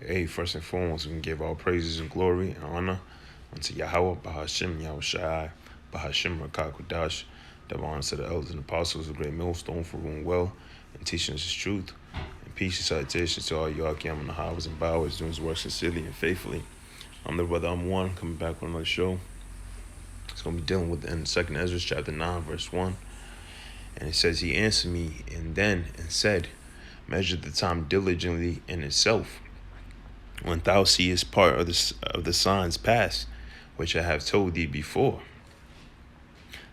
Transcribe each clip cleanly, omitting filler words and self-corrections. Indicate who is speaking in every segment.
Speaker 1: Hey, first and foremost, we can give all praises and glory and honor unto Yahweh, Bahashim, Yahushai, Bahashim, Rakakudash, double honor to the elders and apostles, a great millstone for ruling well and teaching us his truth. And peace and salutations to all you Akim and the Highways and Bowers doing his work sincerely and faithfully. I'm the brother I'm one, coming back with another show. It's going to be dealing with in 2nd Ezra chapter 9, verse 1. And it says, He answered me and said, Measure the time diligently in itself, when thou seest part of the signs past, which I have told thee before.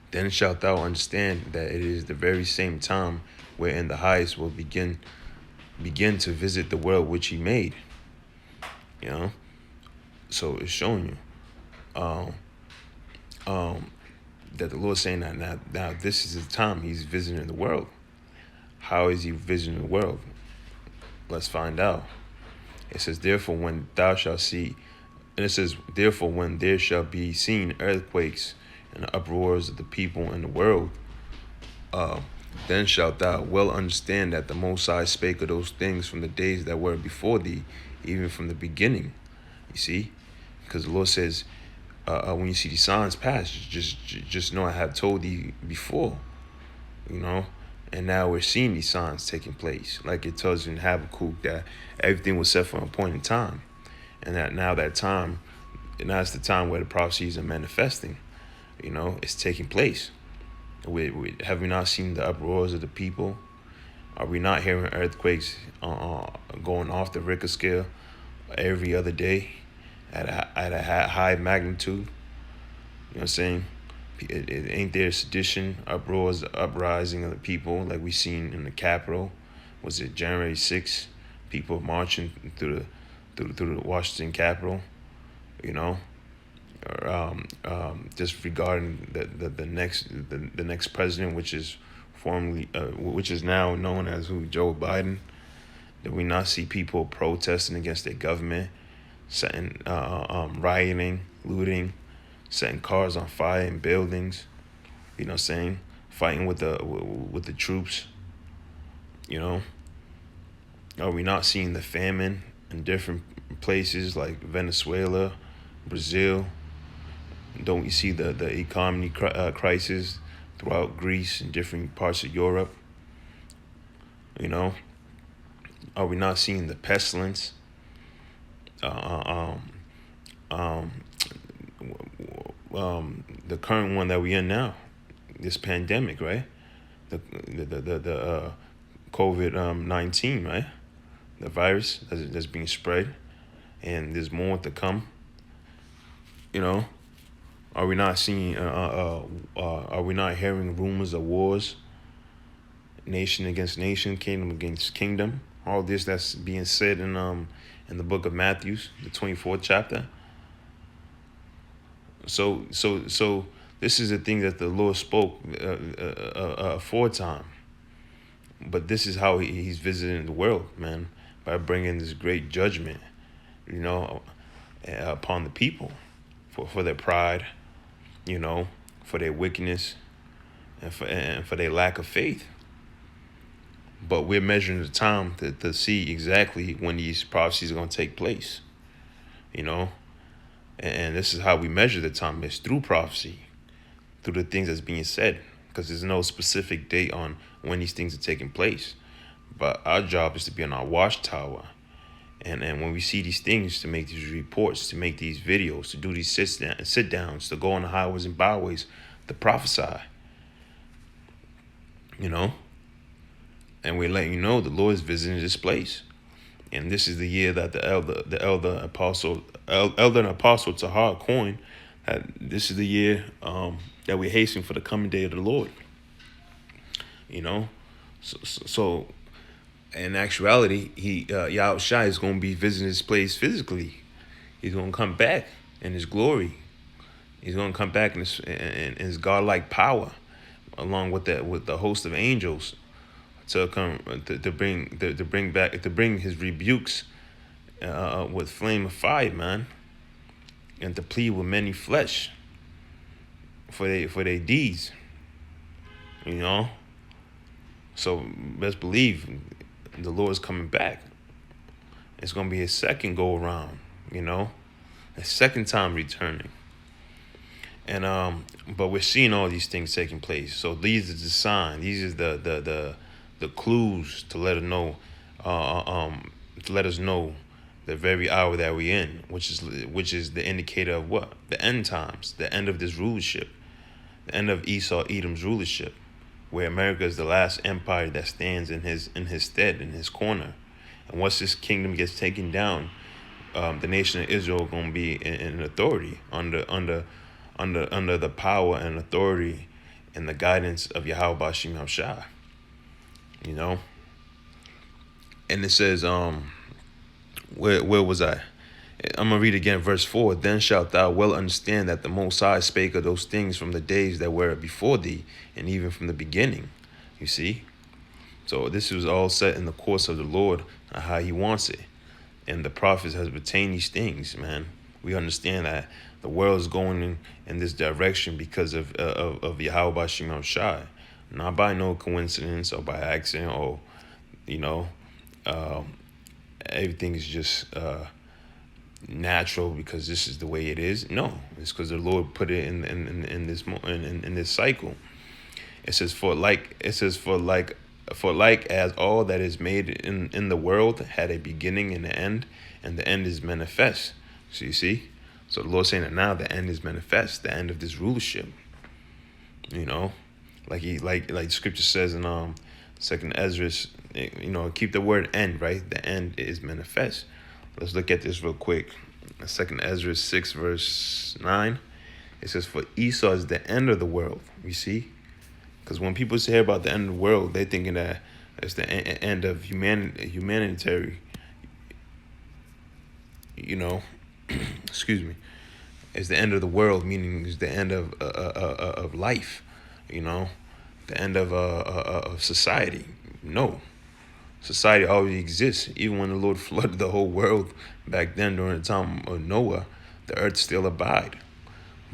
Speaker 1: Then shalt thou understand that it is the very same time wherein the Highest will begin to visit the world which he made. You know? So it's showing you that the Lord's saying that now this is the time he's visiting the world. How is he visiting the world? Let's find out. It says, therefore, when thou shalt see, and it says, therefore, when there shall be seen earthquakes and the uproars of the people in the world, then shalt thou well understand that the Most High spake of those things from the days that were before thee, even from the beginning. You see? Because the Lord says, when you see these signs pass, just know I have told thee before, you know? And now we're seeing these signs taking place. Like it tells you in Habakkuk that everything was set for a point in time. And that now it's the time where the prophecies are manifesting. You know, it's taking place. Have we not seen the uproars of the people? Are we not hearing earthquakes going off the Richter scale every other day at a high magnitude? You know what I'm saying? It ain't there sedition, uproars, uprising of the people like we seen in the Capitol? Was it January 6th? People marching through the Washington Capitol, you know, just regarding the next president, which is which is now known as Joe Biden. Did we not see people protesting against their government, setting rioting, looting, setting cars on fire in buildings, you know what I'm saying? Fighting with the troops, you know? Are we not seeing the famine in different places like Venezuela, Brazil? Don't we see the economy crisis throughout Greece and different parts of Europe? You know? Are we not seeing the pestilence? The current one that we're in now, this pandemic, right? The COVID-19, right? The virus that's being spread, and there's more to come. You know, are we not seeing? Are we not hearing rumors of wars, nation against nation, kingdom against kingdom? All this that's being said in the book of Matthew, the 24th chapter. So this is the thing that the Lord spoke aforetime. But this is how he's visiting the world, man, by bringing this great judgment, you know, upon the people for their pride, you know, for their wickedness, and for their lack of faith. But we're measuring the time to see exactly when these prophecies are going to take place, you know. And this is how we measure the time. It's through prophecy, through the things that's being said, because there's no specific date on when these things are taking place. But our job is to be on our watchtower. And when we see these things, to make these reports, to make these videos, to do these sit downs, to go on the highways and byways, to prophesy. You know? And we're letting you know the Lord is visiting this place. And this is the year that the elder and apostle Tahar coined. This is the year that we're hastening for the coming day of the Lord. You know, so in actuality, Yahushua is going to be visiting this place physically. He's going to come back in his glory. He's going to come back in his godlike power, along with the host of angels, to come to bring his rebukes with flame of fire, man, and to plead with many flesh for their deeds, you know. So best believe the Lord's coming back. It's going to be his second go around, you know, a second time returning. And but we're seeing all these things taking place. So these are the sign. These are the clues to let us know, to let us know the very hour that we're in, which is the indicator of what? The end times, the end of this rulership, the end of Esau Edom's rulership, where America is the last empire that stands in his stead, in his corner. And once this kingdom gets taken down, the nation of Israel going to be in authority under the power and authority and the guidance of Yahweh Bashim Hamshah. You know? And it says, where was I? I'm going to read again verse 4. Then shalt thou well understand that the Most High spake of those things from the days that were before thee, and even from the beginning. You see? So this was all set in the course of the Lord, how he wants it. And the prophets has retained these things, man. We understand that the world is going in this direction because of Yahweh Bashim Shai. Not by no coincidence or by accident or, you know, everything is just natural because this is the way it is. No, it's because the Lord put it in this cycle. It says for like as all that is made in the world had a beginning and the end is manifest. So you see, so the Lord's saying that now the end is manifest, the end of this rulership. You know, like Scripture says in Second Ezra, you know, keep the word end, right? The end is manifest. Let's look at this real quick. Second Ezra 6 verse 9. It says, for Esau is the end of the world. You see? Because when people say about the end of the world, they're thinking that it's the end of humanitarian, you know, excuse me. It's the end of the world, meaning it's the end of life, you know, the end of society. No. Society already exists. Even when the Lord flooded the whole world back then during the time of Noah, the earth still abide.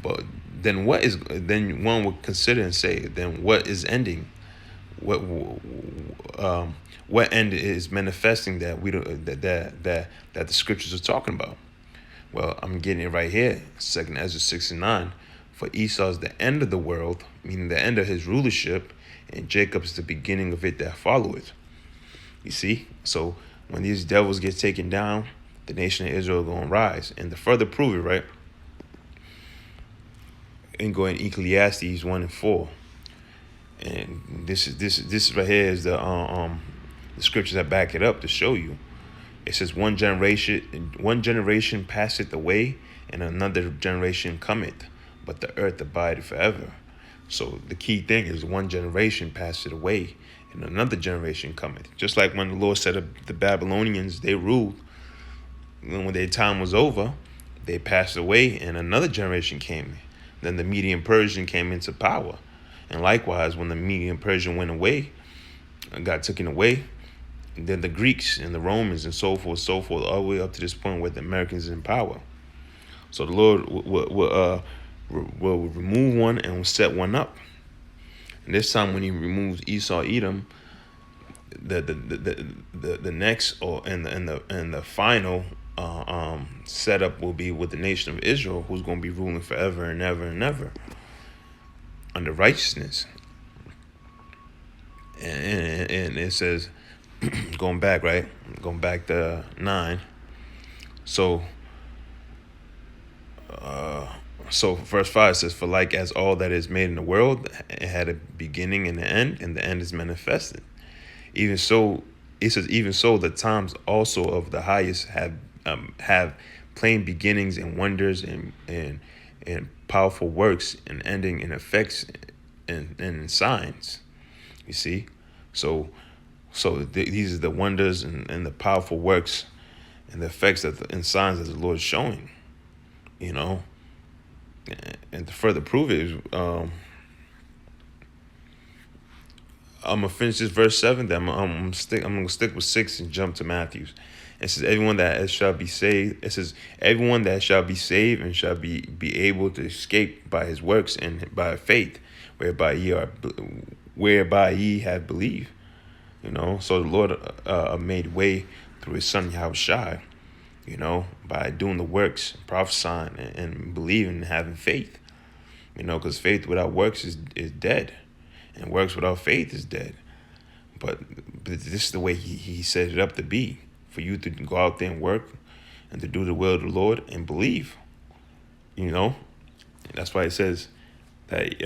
Speaker 1: But then one would consider and say, then what is ending? What end is manifesting that we don't that the scriptures are talking about? Well, I'm getting it right here. Second Ezra 6 and 9. For Esau is the end of the world, meaning the end of his rulership, and Jacob is the beginning of it that followeth. You see? So when these devils get taken down, the nation of Israel is going to rise. And to further prove it, right? And go in Ecclesiastes 1 and 4. And this right here is the scriptures that back it up to show you. It says one generation passeth away, and another generation cometh, but the earth abideth forever. So the key thing is one generation passeth away, and another generation cometh. Just like when the Lord said of the Babylonians, they ruled, and when their time was over, they passed away, and another generation came. Then the Median Persian came into power. And likewise, when the Median Persian went away, got taken away, then the Greeks and the Romans and so forth, all the way up to this point where the Americans are in power. So the Lord will remove one and will set one up. And this time when he removes Esau Edom, the next and the final setup will be with the nation of Israel, who's going to be ruling forever and ever and ever under righteousness. And it says, going back to 9. So verse 5 says, for like as all that is made in the world, it had a beginning and the end is manifested. Even so, it says, even so, the times also of the highest have plain beginnings and wonders and powerful works and ending in effects and signs. You see, so these are the wonders and the powerful works and the effects and signs that the Lord is showing. You know, and to further prove it, I'm gonna finish this verse 7. Then I'm gonna stick with 6 and jump to Matthew. It says, everyone that shall be saved. It says, everyone that shall be saved and shall be able to escape by his works and by faith, whereby ye have believed. You know, so the Lord made way through his son Yahushua, by doing the works, prophesying and believing and having faith. Because faith without works is dead, and works without faith is dead. But this is the way he set it up to be, for you to go out there and work and to do the will of the Lord and believe. That's why it says that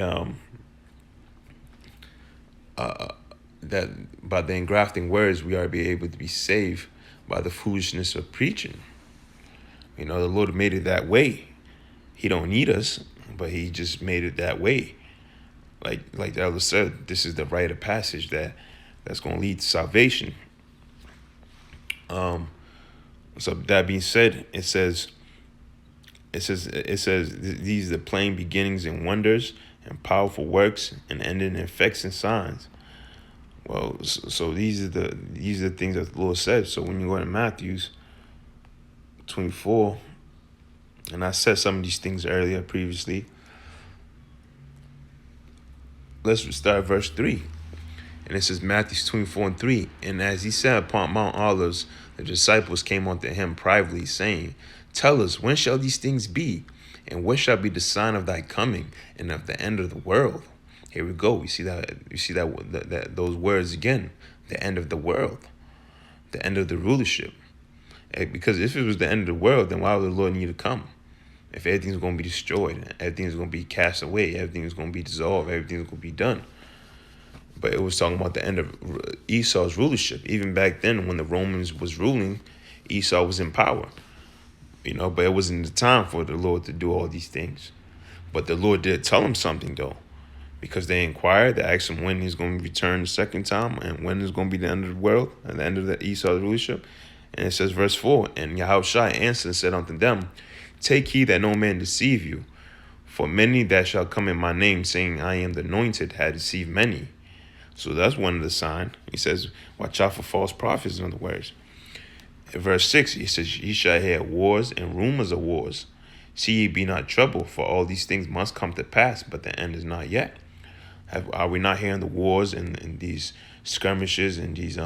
Speaker 1: that by the engrafting words we are be able to be saved by the foolishness of preaching. The Lord made it that way. He don't need us, but he just made it that way. Like the elder said, this is the rite of passage that's going to lead to salvation. So that being said, it says these are the plain beginnings and wonders and powerful works and ending in effects and signs. Well, so these are the things that the Lord said. So when you go to Matthew's 24, and I said some of these things earlier previously. Let's start verse 3. And it says Matthew 24:3. And as he sat upon Mount Olives, the disciples came unto him privately, saying, Tell us, when shall these things be? And what shall be the sign of thy coming and of the end of the world? Here we go. You see that those words again. The end of the world. The end of the rulership. Because if it was the end of the world, then why would the Lord need to come? If everything's going to be destroyed, everything's going to be cast away, everything's going to be dissolved, everything's going to be done. But it was talking about the end of Esau's rulership. Even back then, when the Romans was ruling, Esau was in power. But it wasn't the time for the Lord to do all these things. But the Lord did tell him something, though. Because they inquired, they asked him when he's going to return the second time and when is going to be the end of the world and the end of the Esau's rulership. And it says, verse 4, And Yahushua answered and said unto them, Take heed that no man deceive you. For many that shall come in my name, saying, I am the anointed, had deceived many. So that's one of the signs. He says, watch out for false prophets, in other words. In verse 6, he says, Ye shall hear wars and rumors of wars. See ye be not troubled, for all these things must come to pass, but the end is not yet. Are we not hearing the wars and these skirmishes and these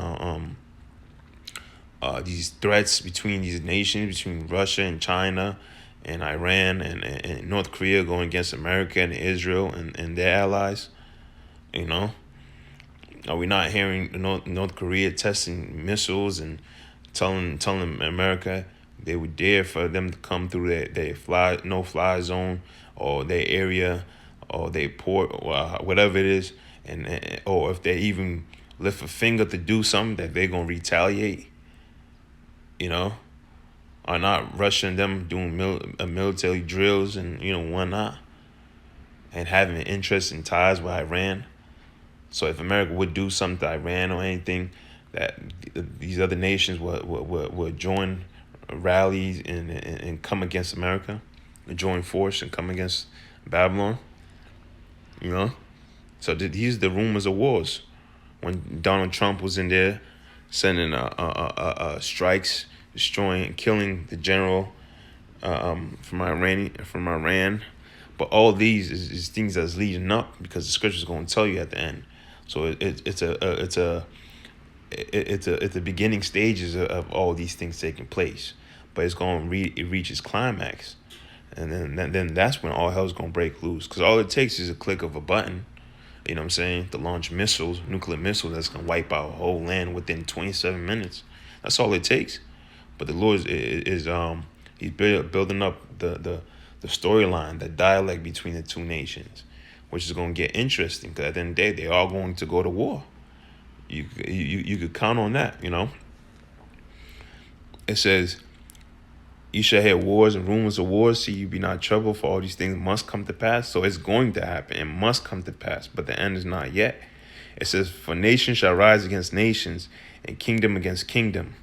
Speaker 1: threats between these nations, between Russia and China and Iran and North Korea going against America and Israel and their allies? Are we not hearing North Korea testing missiles and telling America they would dare for them to come through their no-fly zone or their area or their port or whatever it is, or if they even lift a finger to do something, that they're going to retaliate? Are not Russia and them doing military drills and whatnot, and having interest in ties with Iran? So if America would do something to Iran or anything, that these other nations would join rallies and come against America, and join force and come against Babylon. So these are the rumors of wars. When Donald Trump was in there sending strikes, destroying, killing the general from Iran. But all these is things that's leading up, because the scripture is going to tell you at the end. So it's the beginning stages of all these things taking place, but it's going to reach its climax, and then that's when all hell's going to break loose. Because all it takes is a click of a button, to launch missiles, nuclear missiles that's going to wipe out a whole land within 27 minutes. That's all it takes. But the Lord is he's building up the storyline, the dialect between the two nations, which is going to get interesting, because at the end of the day, they're all going to go to war. You could count on that, It says, you shall hear wars and rumors of wars. See you be not troubled, for all these things must come to pass. So it's going to happen. It must come to pass, but the end is not yet. It says, for nation shall rise against nations, and kingdom against kingdom.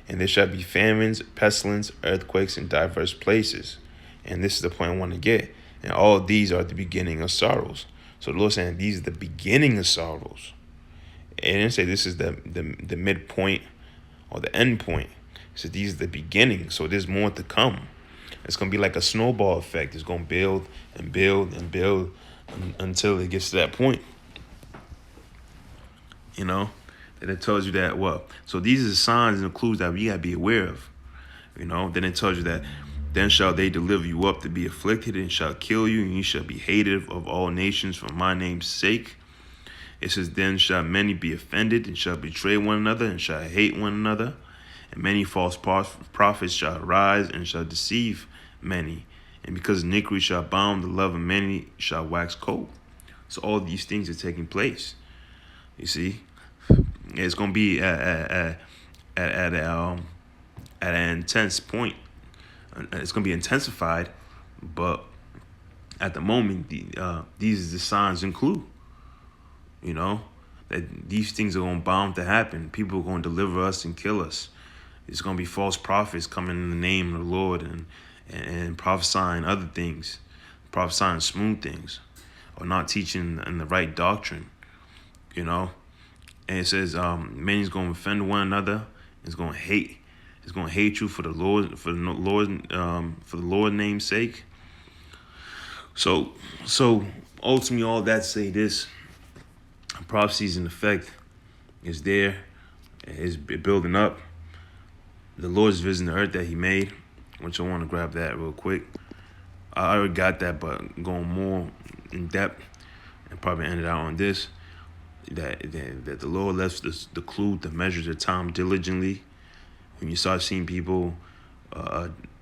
Speaker 1: And there shall be famines, pestilence, earthquakes in diverse places. And this is the point I want to get. And all of these are the beginning of sorrows. So the Lord saying these are the beginning of sorrows. It didn't say this is the midpoint or the end point. It said these are the beginning. So there's more to come. It's going to be like a snowball effect. It's going to build and build and build until it gets to that point. And it tells you that, well, so these are the signs and the clues that we gotta be aware of. Then it tells you that then shall they deliver you up to be afflicted and shall kill you, and you shall be hated of all nations for my name's sake. It says, then shall many be offended and shall betray one another and shall hate one another. And many false prophets shall rise and shall deceive many. And because iniquity shall abound, the love of many shall wax cold. So all these things are taking place. You see, it's going to be at an intense point. It's going to be intensified, but at the moment, these are the signs and clue. That these things are going to bound to happen. People are going to deliver us and kill us. It's going to be false prophets coming in the name of the Lord and prophesying other things, prophesying smooth things, or not teaching in the right doctrine. And it says many's going to offend one another. It's going to hate. It's going to hate you for the Lord's name's sake. So ultimately, all that to say this: prophecies in effect is there, is building up. The Lord's visiting the earth that He made, which I want to grab that real quick. I already got that, but going more in depth and probably ended out on this. That the Lord left the clue to measure the time diligently. When you start seeing people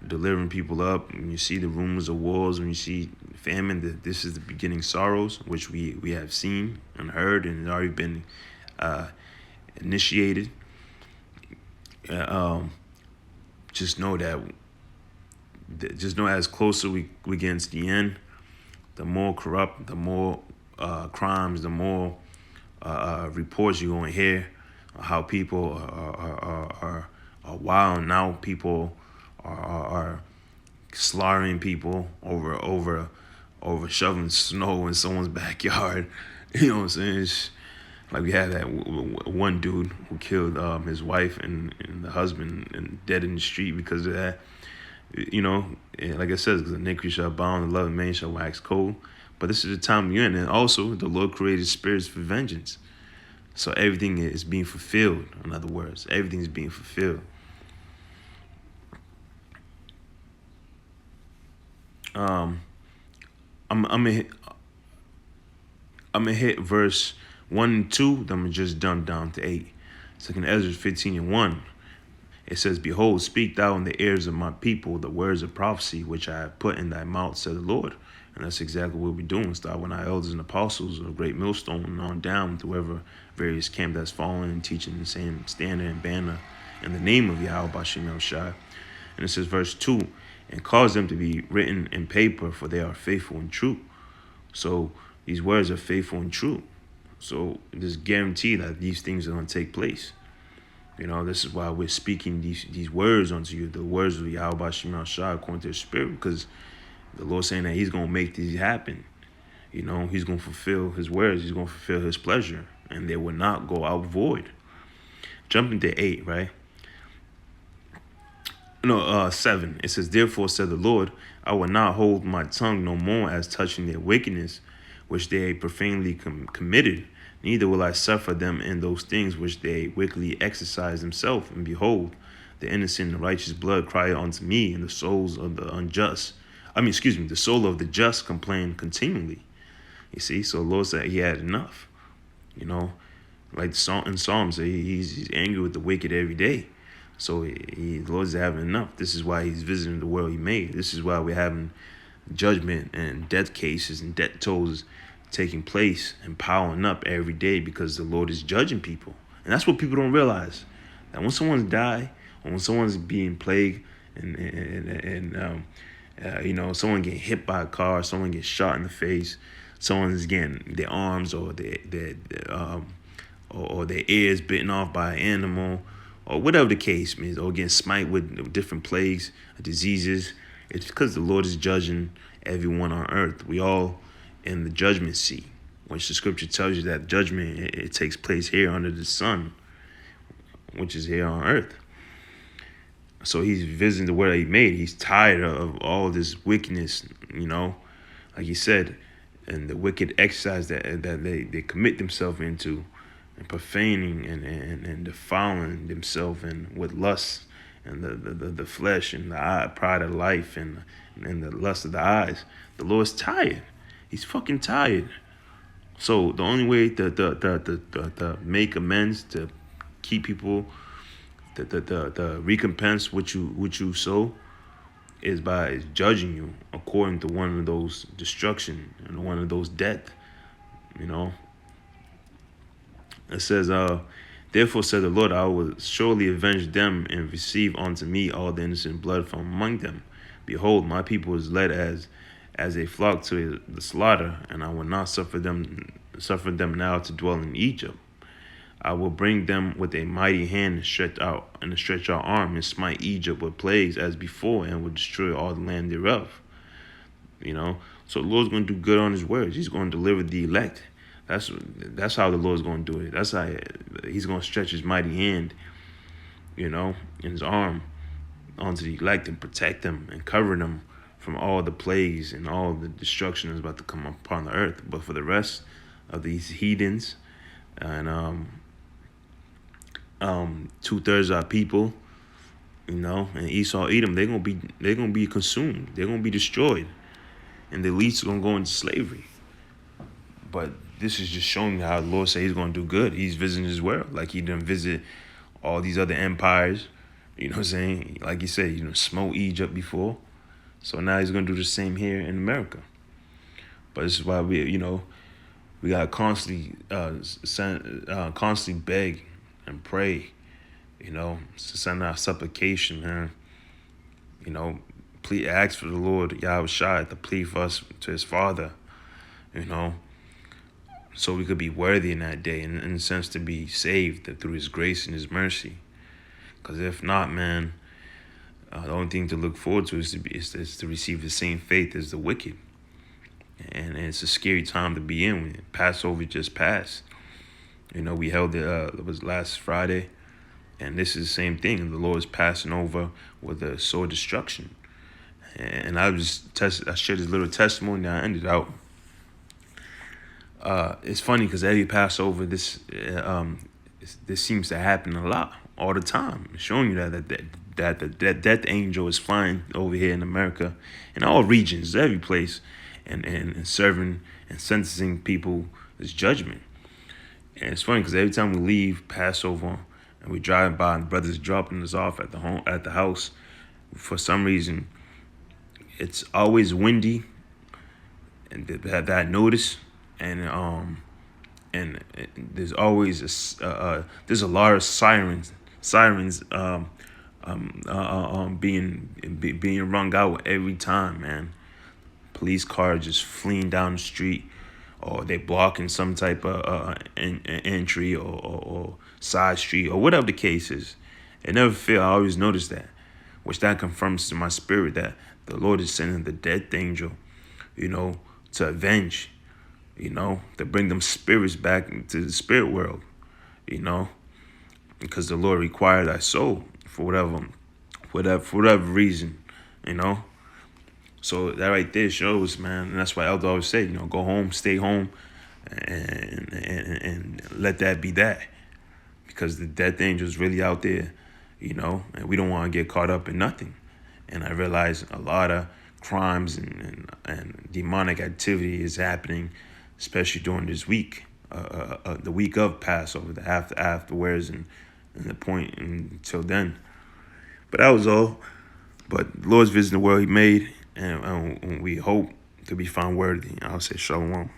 Speaker 1: delivering people up, when you see the rumors of wars, when you see famine, that this is the beginning sorrows, which we have seen and heard and already been initiated. Just know as closer we get into the end, the more corrupt, the more crimes, the more reports you're going to hear, how people are wild now. People are slaughtering people over shoveling snow in someone's backyard. You know what I'm saying? It's like we had that one dude who killed his wife and the husband and dead in the street because of that. And like I said, because the iniquity shall abound, the love of man shall wax cold. But this is the time you're in. And also, the Lord created spirits for vengeance. So everything is being fulfilled. In other words, everything is being fulfilled. I'm gonna hit verse 1 and 2. Then I'm gonna just dump down to 8. Second Ezra 15 and 1. It says, behold, speak thou in the ears of my people the words of prophecy which I have put in thy mouth, said the Lord. And that's exactly what we're doing. Start with our elders and apostles of great millstone and on down to whoever various camp that's fallen and teaching the same standard and banner in the name of Yahweh Bashim El Shai. And it says verse 2, and cause them to be written in paper, for they are faithful and true. So these words are faithful and true. So there's guarantee that these things are going to take place. This is why we're speaking these words unto you, the words of Yahweh Bashim El Shai according to the Spirit, because the Lord's saying that He's going to make these happen. He's going to fulfill His words. He's going to fulfill His pleasure, and they will not go out void. Jumping to 8, right? 7. It says, therefore said the Lord, I will not hold my tongue no more as touching their wickedness, which they profanely committed. Neither will I suffer them in those things which they wickedly exercise themselves. And behold, the innocent and righteous blood cry unto me, and the souls of the unjust. The soul of the just complain continually. You see, so the Lord said He had enough. Like in Psalms, He's angry with the wicked every day. So the Lord's having enough. This is why He's visiting the world He made. This is why we're having judgment and death cases and death tolls taking place and piling up every day, because the Lord is judging people. And that's what people don't realize. That when someone's died, or when someone's being plagued, and someone getting hit by a car, someone gets shot in the face, someone's getting their arms or their ears bitten off by an animal, or whatever the case is, or getting smite with different plagues, diseases. It's because the Lord is judging everyone on earth. We all in the judgment seat, which the scripture tells you that judgment, it takes place here under the sun, which is here on earth. So He's visiting the world that He made. He's tired of all this wickedness, like He said, and the wicked exercise that they commit themselves into. and profaning and defiling themselves and with lust and the flesh and the pride of life and the lust of the eyes. The Lord's tired. He's fucking tired. So the only way to make amends, to keep people, the recompense what you sow, is by judging you according to one of those destruction and one of those death. You know, it says, therefore said the Lord, I will surely avenge them and receive unto me all the innocent blood from among them. Behold, my people is led as a flock to the slaughter, and I will not suffer them now to dwell in Egypt. I will bring them with a mighty hand and stretch out arm and smite Egypt with plagues as before, and will destroy all the land thereof. You know, so the Lord's going to do good on His words. He's going to deliver the elect. That's how the Lord's going to do it. That's how He's going to stretch His mighty hand, you know, in His arm onto the elect and protect them and cover them from all the plagues and all the destruction that's about to come upon the earth. But for the rest of these heathens and 2/3 of our people, you know, and Esau, Edom, they're gonna be consumed. They're gonna be destroyed, and the elites are gonna go into slavery. But this is just showing how the Lord said He's gonna do good. He's visiting His world, like He didn't visit all these other empires. You know what I'm saying? Like He said, you know, smote Egypt before, so now He's gonna do the same here in America. But this is why we gotta constantly beg and pray, you know, to send our supplication, man. You know, please ask for the Lord Yahweh Shai to plead for us to His Father, you know, so we could be worthy in that day, in a sense, to be saved through His grace and His mercy. Because if not, man, the only thing to look forward to is to receive the same fate as the wicked. And it's a scary time to be in when Passover just passed. You know, we held it was last Friday, and this is the same thing. The Lord is passing over with a sword destruction. And I shared this little testimony that I ended out. It's funny because every Passover, this seems to happen a lot, all the time, showing you that the death angel is flying over here in America, in all regions, every place, and serving and sentencing people as judgment. And it's funny because every time we leave Passover and we drive by and brothers dropping us off at the house, for some reason, it's always windy, and that I notice, and there's always there's a lot of sirens being rung out every time, man. Police cars just fleeing down the street, or they blocking some type of entry or side street or whatever the case is. It never fails. I always notice that, which that confirms to my spirit that the Lord is sending the death angel, you know, to avenge, you know, to bring them spirits back into the spirit world, you know, because the Lord required thy soul for whatever reason, you know. So that right there shows, man, and that's why Elder always say, you know, go home, stay home, and let that be that, because the death angel is really out there, you know, and we don't want to get caught up in nothing. And I realize a lot of crimes and demonic activity is happening, especially during this week, the week of Passover, the afterwards, and the point until then. But that was all. But the Lord's visiting the world He made, and we hope to be found worthy. I'll say shalom.